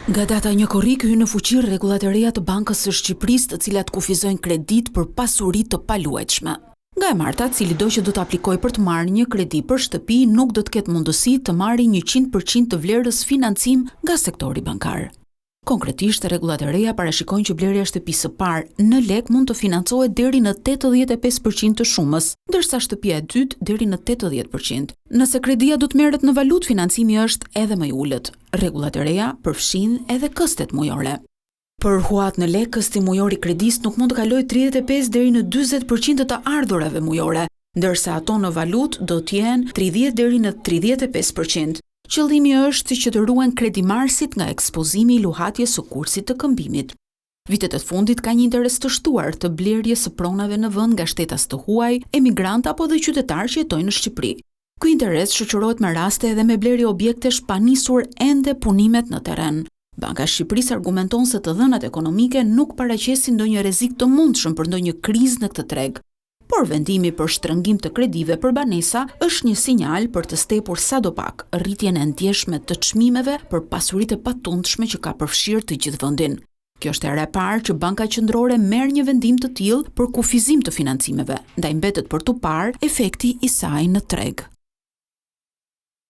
Nga data 1 korrik hyn në fuqi rregullat e reja të Bankës së Shqipërisë, të cilat kufizojnë kredit për pasuri të paluajtshme. Nga e marta, cili do që do të aplikojë për të marrë një kredi për shtëpi nuk do të ketë mundësi të marrë 100% të vlerës financim nga sektori bankar. Konkretisht, rregullat e reja parashikojnë që blerja e shtëpisë së parë në lek mund të financohet deri në 85% të shumës, ndërsa shtëpia e dytë deri në 80%. Nëse kredia do të merret në valutë, financimi është edhe më i ulët. Rregullat e reja përfshin edhe këstet mujore. Për huat në lek, kësti mujor i kredis nuk mund të kalojë 35 deri në 40% të ardhurave mujore, ndërsa ato në valutë do të jenë 30 deri në 35%. Qëllimi është që të ruhen kredimarrësit nga ekspozimi i luhatjes së kursit të këmbimit. Vitet e fundit ka një interes të shtuar të blerjes së pronave në vend nga shtetas të huaj, emigrantë apo dhe qytetarë që jetojnë në Shqipëri. Ky interes shoqërohet me raste edhe me blerje objektesh pa nisur ende punimet në terren. Banka e Shqipërisë argumenton se të dhënat ekonomike nuk paraqesin ndonjë rrezik të mundshëm për ndonjë krizë në këtë treg. Por vendimi për shtrëngim të kredive për banesa është një sinjal për të stepur sadopak rritjen e ndjeshme të çmimeve për pasuritë e patundshme që ka përfshirë të gjithë vendin. Kjo është hera e parë që Banka Qendrore merr një vendim të tillë për kufizim të financimeve, ndaj mbetet për tu parë efekti i saj në treg.